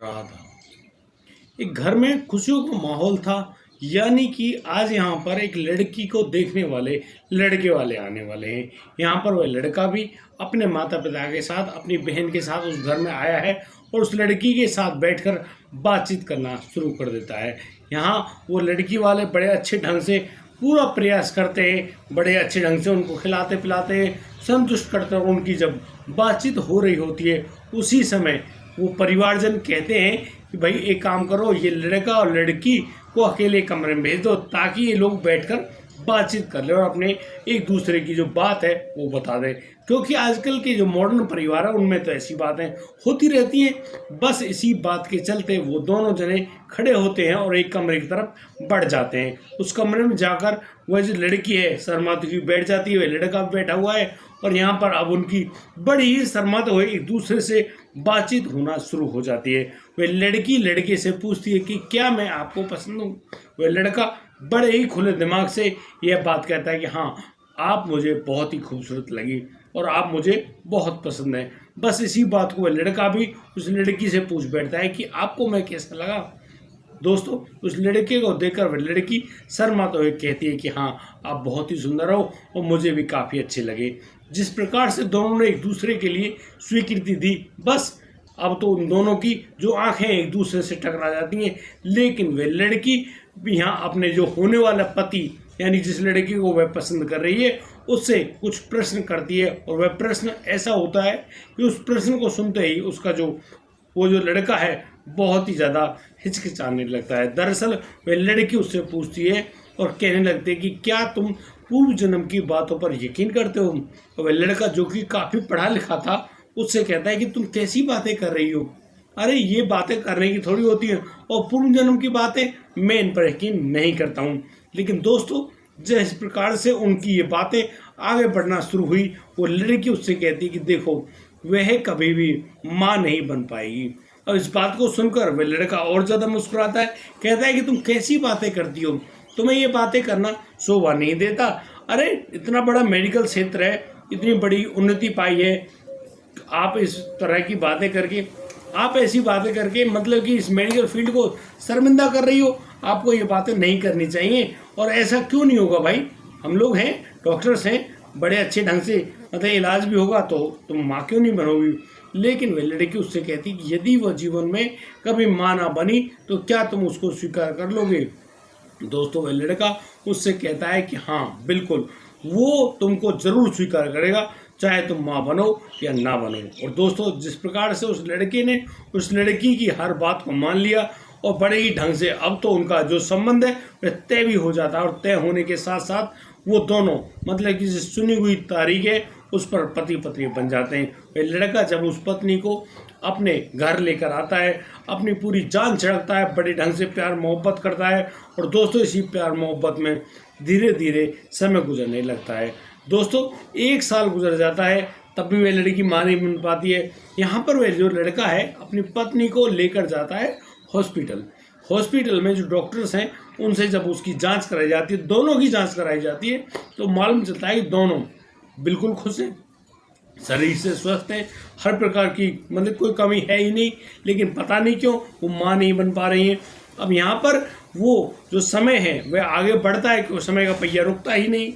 रहा था। एक घर में खुशियों का माहौल था, यानी कि आज यहाँ पर एक लड़की को देखने वाले लड़के वाले आने वाले हैं। यहाँ पर वह लड़का भी अपने माता पिता के साथ, अपनी बहन के साथ उस घर में आया है और उस लड़की के साथ बैठकर बातचीत करना शुरू कर देता है। यहाँ वो लड़की वाले बड़े अच्छे ढंग से पूरा प्रयास करते हैं, बड़े अच्छे ढंग से उनको खिलाते पिलाते हैं, संतुष्ट करते हैं। उनकी जब बातचीत हो रही होती है उसी समय वो परिवारजन कहते हैं कि भाई एक काम करो, ये लड़का और लड़की को अकेले कमरे में भेज दो ताकि ये लोग बैठकर बातचीत कर ले और अपने एक दूसरे की जो बात है वो बता दें। क्योंकि आजकल के जो मॉडर्न परिवार है उनमें तो ऐसी बातें होती रहती हैं। बस इसी बात के चलते वो दोनों जने खड़े होते हैं और एक कमरे की तरफ बढ़ जाते हैं। उस कमरे में जाकर वह जो लड़की है शर्माती हुई बैठ जाती है, वह लड़का बैठा हुआ है और यहाँ पर अब उनकी बड़ी ही शर्माते हुए एक दूसरे से बातचीत होना शुरू हो जाती है। वह लड़की लड़के से पूछती है कि क्या मैं आपको पसंद हूँ। वह लड़का बड़े ही खुले दिमाग से यह बात कहता है कि हाँ, आप मुझे बहुत ही खूबसूरत लगी और आप मुझे बहुत पसंद है। बस इसी बात को वह लड़का भी उस लड़की से पूछ बैठता है कि आपको मैं कैसा लगा। दोस्तों, उस लड़के को देखकर वह लड़की शर्माते हुए कहती है कि हाँ, आप बहुत ही सुंदर हो और मुझे भी काफ़ी अच्छे लगे। जिस प्रकार से दोनों ने एक दूसरे के लिए स्वीकृति दी, बस अब तो उन दोनों की जो आंखें एक दूसरे से टकरा जाती हैं। लेकिन वह लड़की यहाँ अपने जो होने वाला पति, यानी जिस लड़की को वह पसंद कर रही है, उससे कुछ प्रश्न करती है और वह प्रश्न ऐसा होता है कि उस प्रश्न को सुनते ही उसका वो जो लड़का है बहुत ही ज़्यादा हिचकिचाने लगता है। दरअसल वह लड़की उससे पूछती है और कहने लगती है कि क्या तुम पूर्व जन्म की बातों पर यकीन करते हो। और वह लड़का जो कि काफ़ी पढ़ा लिखा था उससे कहता है कि तुम कैसी बातें कर रही हो, अरे ये बातें करने की थोड़ी होती हैं और पूर्व जन्म की बातें मैं इन पर यकीन नहीं करता हूँ। लेकिन दोस्तों, जिस प्रकार से उनकी ये बातें आगे बढ़ना शुरू हुई, वो लड़की उससे कहती है कि देखो, वह कभी भी माँ नहीं बन पाएगी। और इस बात को सुनकर वह लड़का और ज़्यादा मुस्कुराता है, कहता है कि तुम कैसी बातें करती हो, तुम्हें ये बातें करना शोभा नहीं देता। अरे इतना बड़ा मेडिकल क्षेत्र है, इतनी बड़ी उन्नति पाई है, आप इस तरह की बातें करके, आप ऐसी बातें करके मतलब कि इस मेडिकल फील्ड को शर्मिंदा कर रही हो। आपको ये बातें नहीं करनी चाहिए। और ऐसा क्यों नहीं होगा भाई, हम लोग हैं, डॉक्टर्स हैं, बड़े अच्छे ढंग से मतलब इलाज भी होगा तो तुम माँ क्यों नहीं बनोगी। लेकिन वह लड़की उससे कहती कि यदि वह जीवन में कभी माँ ना बनी तो क्या तुम उसको स्वीकार कर लोगे। दोस्तों, वह लड़का उससे कहता है कि हाँ बिल्कुल, वो तुमको जरूर स्वीकार करेगा, चाहे तुम माँ बनो या ना बनो। और दोस्तों, जिस प्रकार से उस लड़के ने उस लड़की की हर बात को मान लिया और बड़े ही ढंग से अब तो उनका जो संबंध है वह तय भी हो जाता है। और तय होने के साथ साथ वो दोनों मतलब कि जिस चुनी हुई तारीख है उस पर पति पत्नी बन जाते हैं। वह लड़का जब उस पत्नी को अपने घर लेकर आता है, अपनी पूरी जान छिड़कता है, बड़े ढंग से प्यार मोहब्बत करता है। और दोस्तों, इसी प्यार मोहब्बत में धीरे धीरे समय गुजरने लगता है। दोस्तों, 1 साल गुजर जाता है, तब भी वह लड़की माँ नहीं बन पाती है। यहाँ पर वह जो लड़का है अपनी पत्नी को लेकर जाता है हॉस्पिटल में जो डॉक्टर्स हैं उनसे जब उसकी जांच कराई जाती है, दोनों की जांच कराई जाती है, तो मालूम चलता है कि दोनों बिल्कुल खुश हैं, शरीर से स्वस्थ हैं, हर प्रकार की मतलब कोई कमी है ही नहीं। लेकिन पता नहीं क्यों वो माँ नहीं बन पा रही हैं। अब यहाँ पर वो जो समय है वह आगे बढ़ता है कि उस समय का पहिया रुकता ही नहीं।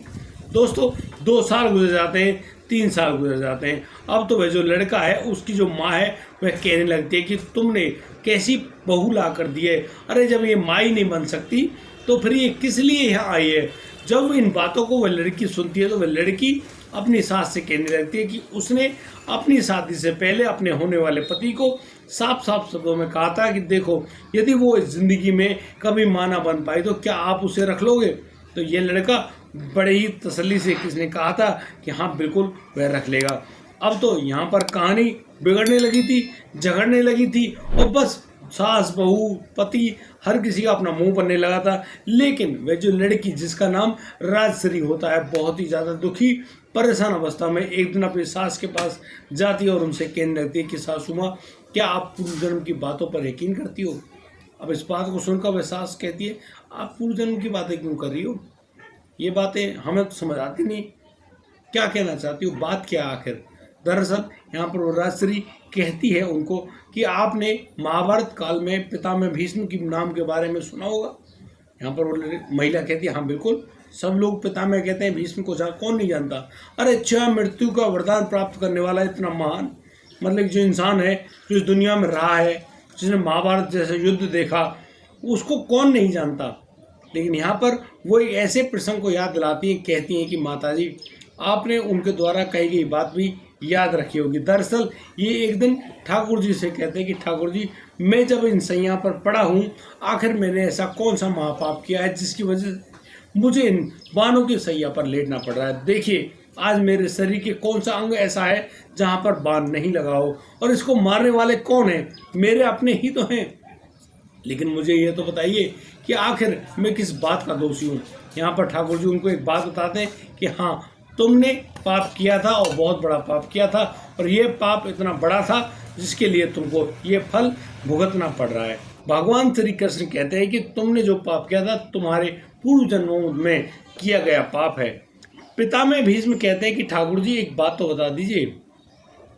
दोस्तों, 2 साल गुजर जाते हैं, 3 साल गुजर जाते हैं। अब तो वह जो लड़का है उसकी जो माँ है वह कहने लगती है कि तुमने कैसी बहू ला कर दी है, अरे जब ये माँ ही नहीं बन सकती तो फिर ये किस लिए यहाँ आई है। जब इन बातों को वह लड़की सुनती है तो वह लड़की अपनी सास से कहने लगती है कि उसने अपनी शादी से पहले अपने होने वाले पति को साफ साफ शब्दों में कहा था कि देखो, यदि वो इस जिंदगी में कभी माँ ना बन पाई तो क्या आप उसे रख लोगे। तो ये लड़का बड़े ही तसल्ली से किसने कहा था कि हाँ बिल्कुल वह रख लेगा। अब तो यहाँ पर कहानी बिगड़ने लगी थी, झगड़ने लगी थी और बस सास बहू पति हर किसी का अपना मुंह बनने लगा था। लेकिन वह जो लड़की जिसका नाम राजश्री होता है, बहुत ही ज़्यादा दुखी परेशान अवस्था में एक दिन अपनी सास के पास जाती है और उनसे कहने लगती है कि सासू माँ, क्या आप पूर्व जन्म की बातों पर यकीन करती हो। अब इस बात को सुनकर वह सास कहती है, आप पूर्व जन्म की बातें क्यों कर रही हो, ये बातें हमें तो समझ आती नहीं, क्या कहना चाहती हो, बात क्या आखिर। दरअसल यहाँ पर वो राजश्री कहती है उनको कि आपने महाभारत काल में पितामह भीष्म के नाम के बारे में सुना होगा। यहाँ पर वो महिला कहती है हाँ बिल्कुल, सब लोग पितामह कहते हैं, भीष्म को कौन नहीं जानता। अरे स्वयं मृत्यु का वरदान प्राप्त करने वाला इतना महान, मतलब जो इंसान है जो इस दुनिया में रहा है, जिसने महाभारत जैसे युद्ध देखा, उसको कौन नहीं जानता। लेकिन यहाँ पर वो एक ऐसे प्रसंग को याद दिलाती हैं, कहती हैं कि माताजी आपने उनके द्वारा कही गई बात भी याद रखी होगी। दरअसल ये एक दिन ठाकुर जी से कहते हैं कि ठाकुर जी, मैं जब इन सैया पर पड़ा हूँ, आखिर मैंने ऐसा कौन सा महापाप किया है जिसकी वजह से मुझे इन बाणों की सैया पर लेटना पड़ रहा है। देखिए आज मेरे शरीर के कौन सा अंग ऐसा है जहाँ पर बाण नहीं लगा हो, और इसको मारने वाले कौन हैं? मेरे अपने ही तो हैं। लेकिन मुझे ये तो बताइए कि आखिर मैं किस बात का दोषी हूँ। यहाँ पर ठाकुर जी उनको एक बात बताते हैं कि हाँ, तुमने पाप किया था और बहुत बड़ा पाप किया था, और ये पाप इतना बड़ा था जिसके लिए तुमको ये फल भुगतना पड़ रहा है। भगवान श्री कृष्ण कहते हैं कि तुमने जो पाप किया था तुम्हारे पूर्व जन्मों में किया गया पाप है। पितामह भीष्म कहते हैं कि ठाकुर जी एक बात तो बता दीजिए,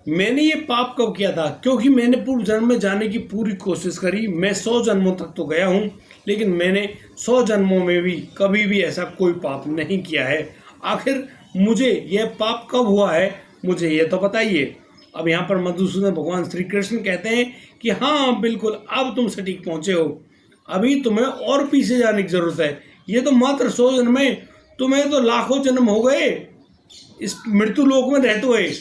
मैंने ये पाप कब किया था? क्योंकि मैंने पूर्व जन्म में जाने की पूरी कोशिश करी। मैं 100 जन्मों तक तो गया हूँ, लेकिन मैंने 100 जन्मों में भी कभी भी ऐसा कोई पाप नहीं किया है। आखिर मुझे यह पाप कब हुआ है, मुझे ये तो बताइए। अब यहाँ पर मधुसूदन भगवान श्री कृष्ण कहते हैं कि हाँ बिल्कुल, अब तुम सटीक पहुँचे हो। अभी तुम्हें और पीछे जाने की जरूरत है। ये तो मात्र 100 जन्म है, तुम्हें तो लाखों जन्म हो गए इस मृत्यु लोक में रहते हुए।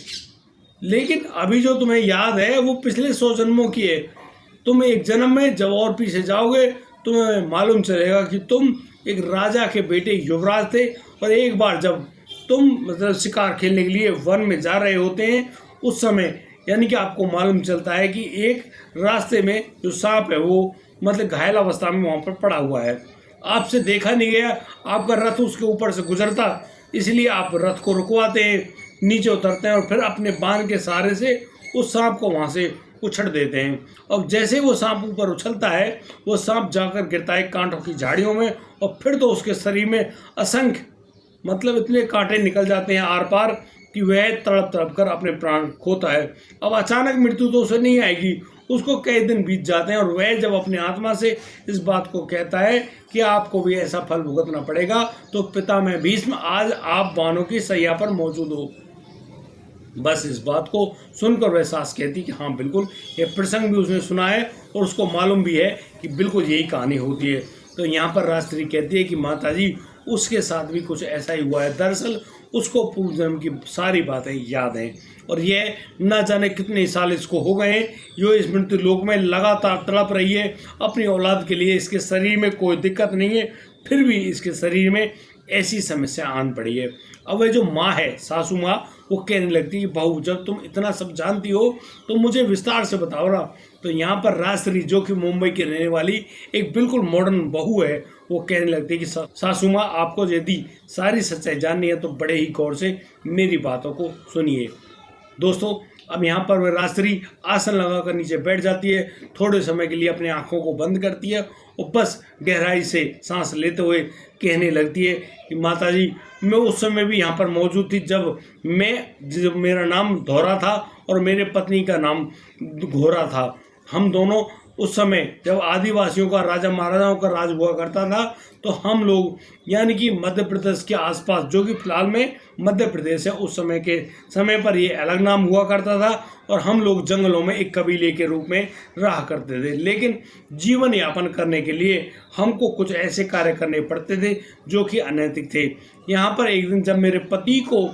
लेकिन अभी जो तुम्हें याद है वो पिछले 100 जन्मों की है। तुम एक जन्म में जब और पीछे जाओगे तुम्हें मालूम चलेगा कि तुम एक राजा के बेटे युवराज थे, और एक बार जब तुम मतलब शिकार खेलने के लिए वन में जा रहे होते हैं, उस समय यानी कि आपको मालूम चलता है कि एक रास्ते में जो सांप है वो मतलब घायल अवस्था में वहाँ पर पड़ा हुआ है। आपसे देखा नहीं गया, आपका रथ उसके ऊपर से गुजरता, इसलिए आप रथ को रुकवाते हैं, नीचे उतरते हैं और फिर अपने बाण के सहारे से उस सांप को वहाँ से उछल देते हैं। और जैसे वो सांप ऊपर उछलता है, वो सांप जाकर गिरता है कांटों की झाड़ियों में, और फिर तो उसके शरीर में असंख्य मतलब इतने कांटे निकल जाते हैं आर पार कि वह तड़प तड़प कर अपने प्राण खोता है। अब अचानक मृत्यु तो उसे नहीं आएगी, उसको कई दिन बीत जाते हैं, और वह जब अपने आत्मा से इस बात को कहता है कि आपको भी ऐसा फल भुगतना पड़ेगा, तो पितामह भीष्म आज आप बाणों की सैया पर मौजूद हो। बस इस बात को सुनकर वह सास कहती कि हाँ बिल्कुल, ये प्रसंग भी उसने सुना है और उसको मालूम भी है कि बिल्कुल यही कहानी होती है। तो यहाँ पर राजश्री कहती है कि माताजी उसके साथ भी कुछ ऐसा ही हुआ है। दरअसल उसको पूर्व जन्म की सारी बातें याद हैं, और यह न जाने कितने साल इसको हो गए हैं जो इस मृत्यु लोक में लगातार तड़प रही है अपनी औलाद के लिए। इसके शरीर में कोई दिक्कत नहीं है, फिर भी इसके शरीर में ऐसी समस्या आन पड़ी है। अब वह जो माँ है, सासू माँ, वो कहने लगती है कि बहू जब तुम इतना सब जानती हो तो मुझे विस्तार से बताओ ना। तो यहाँ पर राजश्री जो कि मुंबई की रहने वाली एक बिल्कुल मॉडर्न बहू है, वो कहने लगती है कि सासू माँ आपको यदि सारी सच्चाई जाननी है तो बड़े ही गौर से मेरी बातों को सुनिए। दोस्तों अब यहाँ पर वह राजश्री आसन लगाकर नीचे बैठ जाती है, थोड़े समय के लिए अपनी आंखों को बंद करती है और बस गहराई से सांस लेते हुए कहने लगती है कि माताजी मैं उस समय भी यहाँ पर मौजूद थी जब मेरा नाम धौरा था और मेरे पत्नी का नाम घोरा था। हम दोनों उस समय जब आदिवासियों का राजा महाराजाओं का राज हुआ करता था, तो हम लोग यानी कि मध्य प्रदेश के आसपास, जो कि फिलहाल में मध्य प्रदेश है, उस समय पर ये अलग नाम हुआ करता था, और हम लोग जंगलों में एक कबीले के रूप में रहा करते थे। लेकिन जीवन यापन करने के लिए हमको कुछ ऐसे कार्य करने पड़ते थे जो कि अनैतिक थे। यहाँ पर एक दिन जब मेरे पति को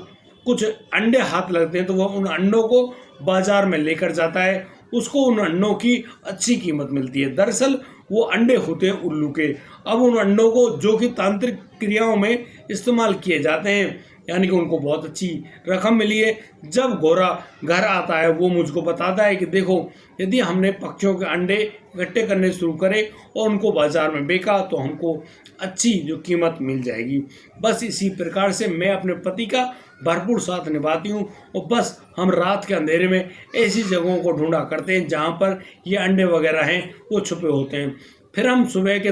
कुछ अंडे हाथ लगते हैं तो वह उन अंडों को बाजार में लेकर जाता है, उसको उन अंडों की अच्छी कीमत मिलती है। दरअसल वो अंडे होते हैं उल्लू के। अब उन अंडों को जो कि तांत्रिक क्रियाओं में इस्तेमाल किए जाते हैं, यानी कि उनको बहुत अच्छी रकम मिली है। जब घोड़ा घर आता है वो मुझको बताता है कि देखो, यदि हमने पक्षियों के अंडे इकट्ठे करने शुरू करे और उनको बाजार में बेचा तो हमको अच्छी जो कीमत मिल जाएगी। बस इसी प्रकार से मैं अपने पति का भरपूर साथ निभाती हूँ, और बस हम रात के अंधेरे में ऐसी जगहों को ढूंढा करते हैं जहाँ पर ये अंडे वगैरह हैं वो छुपे होते हैं। फिर हम सुबह के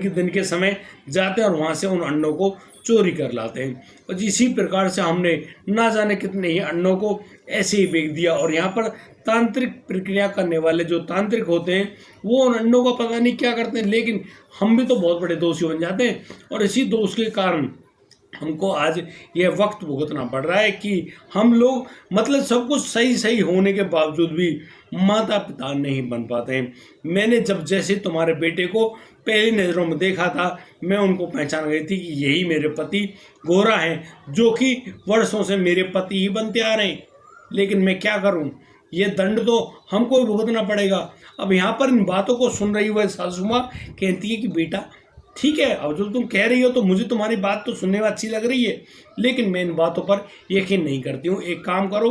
दिन के समय जाते हैं और वहाँ से उन अंडों को चोरी कर लाते हैं। और इसी प्रकार से हमने ना जाने कितने ही अंडों को ऐसे ही बेच दिया। और यहाँ पर तांत्रिक प्रक्रिया करने वाले जो तांत्रिक होते हैं वो उन अंडों का पता नहीं क्या करते हैं, लेकिन हम भी तो बहुत बड़े दोषी बन जाते हैं। और इसी दोष के कारण हमको आज यह वक्त भुगतना पड़ रहा है कि हम लोग मतलब सब कुछ सही सही होने के बावजूद भी माता पिता नहीं बन पाते हैं। मैंने जब जैसे तुम्हारे बेटे को पहली नज़रों में देखा था, मैं उनको पहचान गई थी कि यही मेरे पति गोरा हैं, जो कि वर्षों से मेरे पति ही बनते आ रहे हैं। लेकिन मैं क्या करूं, ये दंड तो हमको ही भुगतना पड़ेगा। अब यहाँ पर इन बातों को सुन रही हुई सासू माँ कहती है कि बेटा ठीक है, अब जो तुम कह रही हो तो मुझे तुम्हारी बात तो सुनने में अच्छी लग रही है, लेकिन मैं इन बातों पर यकीन नहीं करती हूँ। एक काम करो,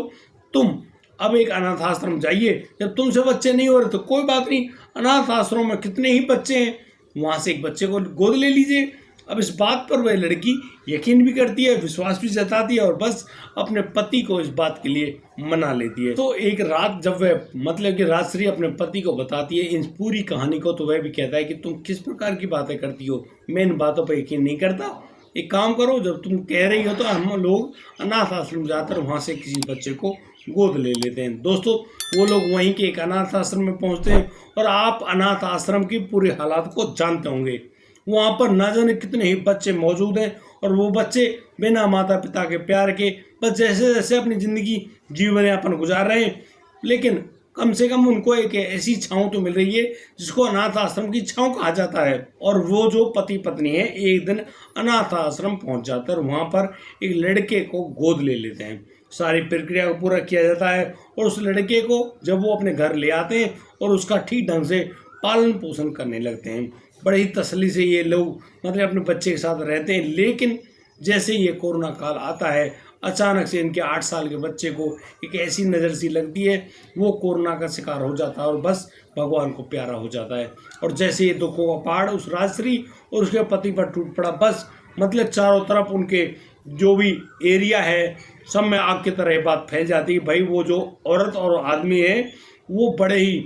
तुम अब एक अनाथ आश्रम जाइए। जब तुमसे बच्चे नहीं हो रहे तो कोई बात नहीं, अनाथ आश्रम में कितने ही बच्चे हैं, वहाँ से एक बच्चे को गोद ले लीजिए। अब इस बात पर वह लड़की यकीन भी करती है, विश्वास भी जताती है और बस अपने पति को इस बात के लिए मना लेती है। तो एक रात जब वह मतलब कि राजश्री अपने पति को बताती है इन पूरी कहानी को, तो वह भी कहता है कि तुम किस प्रकार की बातें करती हो, मैं इन बातों पर यकीन नहीं करता। एक काम करो, जब तुम कह रही हो तो हम लोग अनाथ आश्रम जाकर वहाँ से किसी बच्चे को गोद ले लेते हैं। दोस्तों, वो लोग वहीं के एक अनाथ आश्रम में पहुँचते हैं और आप अनाथ आश्रम की पूरे हालात को जानते होंगे। वहाँ पर न जाने कितने ही बच्चे मौजूद हैं और वो बच्चे बिना माता पिता के प्यार के बस जैसे जैसे अपनी ज़िंदगी जीवन यापन गुजार रहे हैं, लेकिन कम से कम उनको एक ऐसी छाँव तो मिल रही है जिसको अनाथ आश्रम की छाँव कहा जाता है। और वो जो पति पत्नी है एक दिन अनाथ आश्रम पहुँच जाते हैं और वहाँ पर एक लड़के को गोद ले लेते हैं। सारी प्रक्रिया को पूरा किया जाता है और उस लड़के को जब वो अपने घर ले आते हैं और उसका ठीक ढंग से पालन पोषण करने लगते हैं। बड़े ही तसल्ली से ये लोग मतलब अपने बच्चे के साथ रहते हैं। लेकिन जैसे ये कोरोना काल आता है, अचानक से इनके 8 साल के बच्चे को एक ऐसी नज़र सी लगती है, वो कोरोना का शिकार हो जाता है और बस भगवान को प्यारा हो जाता है। और जैसे ये दुखों का पहाड़ उस राजश्री और उसके पति पर टूट पड़ा, बस मतलब चारों तरफ उनके जो भी एरिया है सब में आग की तरह बात फैल जाती है। भाई वो जो औरत और आदमी है वो बड़े ही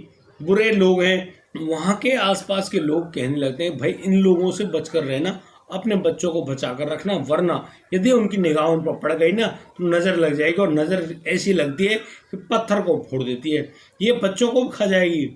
बुरे लोग हैं। वहाँ के आसपास के लोग कहने लगते हैं भाई इन लोगों से बचकर रहना, अपने बच्चों को बचा कर रखना, वरना यदि उनकी निगाह उन पर पड़ गई ना तो नज़र लग जाएगी और नज़र ऐसी लगती है कि पत्थर को फोड़ देती है, ये बच्चों को भी खा जाएगी।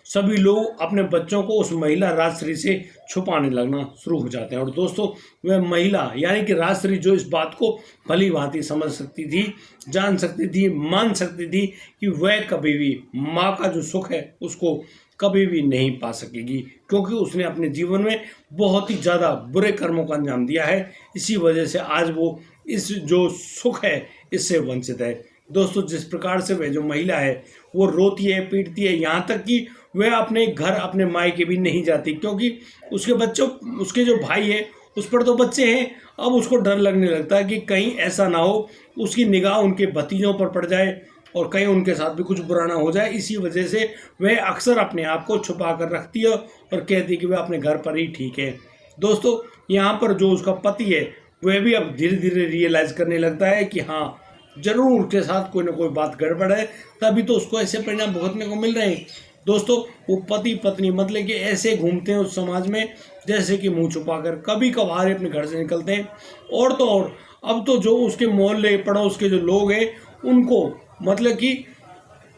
सभी लोग अपने बच्चों को उस महिला राजश्री से छुपाने लगना शुरू हो जाते हैं। और दोस्तों, वह महिला यानी कि राजश्री जो इस बात को भली भांति समझ सकती थी, जान सकती थी, मान सकती थी कि वह कभी भी माँ का जो सुख है उसको कभी भी नहीं पा सकेगी, क्योंकि उसने अपने जीवन में बहुत ही ज़्यादा बुरे कर्मों का अंजाम दिया है। इसी वजह से आज वो इस जो सुख है इससे वंचित है। दोस्तों, जिस प्रकार से वह जो महिला है वो रोती है, पीटती है, यहाँ तक कि वह अपने घर अपने मायके भी नहीं जाती, क्योंकि उसके बच्चों उसके जो भाई है उस पर तो बच्चे हैं। अब उसको डर लगने लगता है कि कहीं ऐसा ना हो उसकी निगाह उनके भतीजों पर पड़ जाए और कहीं उनके साथ भी कुछ बुरा ना हो जाए। इसी वजह से वह अक्सर अपने आप को छुपा कर रखती है और कहती है कि वह अपने घर पर ही ठीक है। दोस्तों, यहाँ पर जो उसका पति है वह भी अब धीरे धीरे रियलाइज़ करने लगता है कि हाँ, जरूर उसके साथ कोई ना कोई बात गड़बड़ है, तभी तो उसको ऐसे परिणाम भुगतने को मिल रहे हैं। दोस्तों, वो पति पत्नी मतलब कि ऐसे घूमते हैं उस समाज में जैसे कि मुंह छुपाकर, कभी कभार अपने घर से निकलते हैं। और तो और अब तो जो उसके मोहल्ले पड़ोस के जो लोग हैं उनको मतलब कि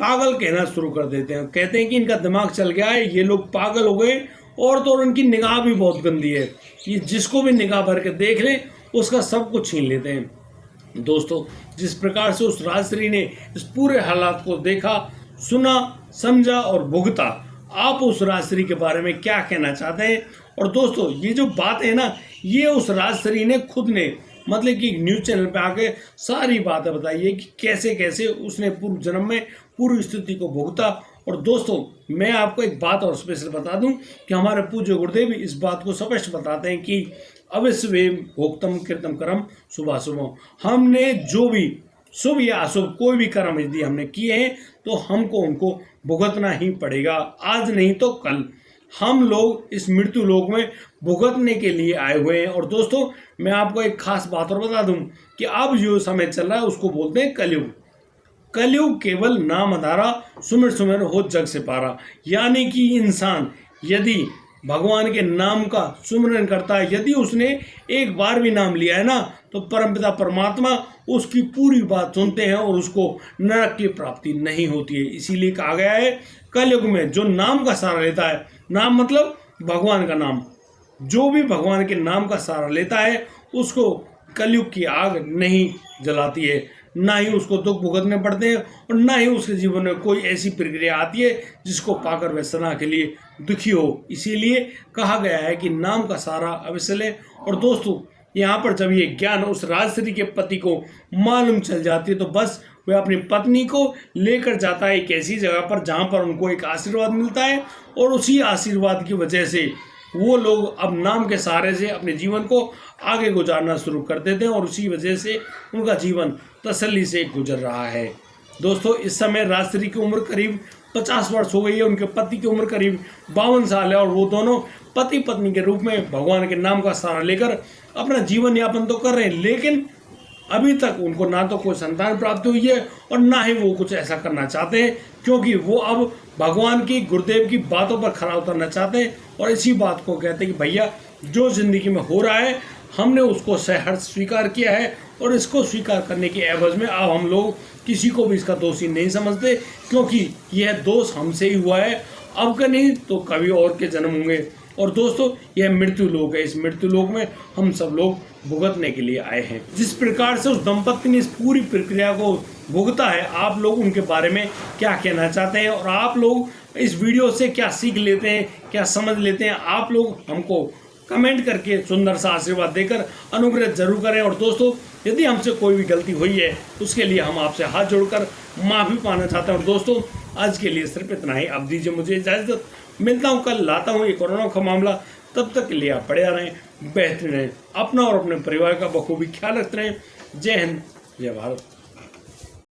पागल कहना शुरू कर देते हैं, कहते हैं कि इनका दिमाग चल गया है, ये लोग पागल हो गए। और तो और उनकी निगाह भी बहुत गंदी है, ये जिसको भी निगाह भर के देख ले उसका सब कुछ छीन लेते हैं। दोस्तों, जिस प्रकार से उस राजश्री ने इस पूरे हालात को देखा, सुना, समझा और भुगता, आप उस राजश्री के बारे में क्या कहना चाहते हैं? और दोस्तों, ये जो बात है ना, ये उस राजश्री ने खुद ने मतलब कि न्यूज़ चैनल पे आके सारी बातें बताई है कि कैसे कैसे उसने पूर्व जन्म में पूरी स्थिति को भुगता। और दोस्तों, मैं आपको एक बात और स्पेशल बता दूं कि हमारे पूज्य गुरुदेव इस बात को स्पष्ट बताते हैं कि अवश्य भोक्तम कृतम कर्म शुभाशुभम। हमने जो भी शुभ या अशुभ कोई भी कर्म यदि हमने किए हैं तो हमको उनको भुगतना ही पड़ेगा, आज नहीं तो कल। हम लोग इस मृत्यु लोक में भुगतने के लिए आए हुए हैं। और दोस्तों, मैं आपको एक खास बात और बता दूं कि अब जो समय चल रहा है उसको बोलते हैं कलयुग। कलयुग केवल नाम अधारा, सुमिर सुमिर हो जग से पारा। यानी कि इंसान यदि भगवान के नाम का सुमिरन करता है, यदि उसने एक बार भी नाम लिया है ना, तो परमपिता परमात्मा उसकी पूरी बात सुनते हैं और उसको नरक की प्राप्ति नहीं होती है। इसीलिए कहा गया है कलयुग में जो नाम का सहारा लेता है, नाम मतलब भगवान का नाम, जो भी भगवान के नाम का सहारा लेता है उसको कलयुग की आग नहीं जलाती है, ना ही उसको दुख भुगतने पड़ते हैं और ना ही उसके जीवन में कोई ऐसी प्रक्रिया आती है जिसको पाकर वह सदा के लिए दुखी हो। इसीलिए कहा गया है कि नाम का सहारा अवश्य लें। और दोस्तों, यहाँ पर जब ये ज्ञान उस राजश्री के पति को मालूम चल जाती है तो बस वह अपनी पत्नी को लेकर जाता है एक ऐसी जगह पर जहाँ पर उनको एक आशीर्वाद मिलता है, और उसी आशीर्वाद की वजह से वो लोग अब नाम के सहारे से अपने जीवन को आगे गुजारना शुरू कर देते हैं और उसी वजह से उनका जीवन तसल्ली से गुजर रहा है। दोस्तों, इस समय राजश्री की उम्र करीब 50 वर्ष हो गई है, उनके पति की उम्र करीब 52 साल है और वो दोनों पति पत्नी के रूप में भगवान के नाम का सहारा लेकर अपना जीवन यापन तो कर रहे हैं, लेकिन अभी तक उनको ना तो कोई संतान प्राप्त हुई है और ना ही वो कुछ ऐसा करना चाहते हैं, क्योंकि वो अब भगवान की गुरुदेव की बातों पर खरा उतरना चाहते हैं और इसी बात को कहते हैं कि भैया जो जिंदगी में हो रहा है हमने उसको सहर्ष स्वीकार किया है और इसको स्वीकार करने के एवज में अब हम लोग किसी को भी इसका दोषी नहीं समझते, क्योंकि यह दोष हमसे ही हुआ है, अब का नहीं तो कभी और के जन्म होंगे। और दोस्तों, यह मृत्यु लोक है, इस मृत्यु लोक में हम सब लोग भुगतने के लिए आए हैं। जिस प्रकार से उस दंपत्ति ने इस पूरी प्रक्रिया को भुगता है, आप लोग उनके बारे में क्या कहना चाहते हैं और आप लोग इस वीडियो से क्या सीख लेते हैं, क्या समझ लेते हैं, आप लोग हमको कमेंट करके सुंदर सा आशीर्वाद देकर अनुग्रह जरूर करें। और दोस्तों, यदि हमसे कोई भी गलती हुई है उसके लिए हम आपसे हाथ जोड़कर माफ़ी पाना चाहते हैं। और दोस्तों, आज के लिए सिर्फ इतना ही, अब दीजिए मुझे इजाज़त, मिलता हूँ कल, लाता हूँ एक कोरोना का मामला। तब तक के लिए आप पढ़े रहें, बेहतरीन रहें, अपना और अपने परिवार का बखूबी ख्याल रखते रहें। जय हिंद, जय भारत।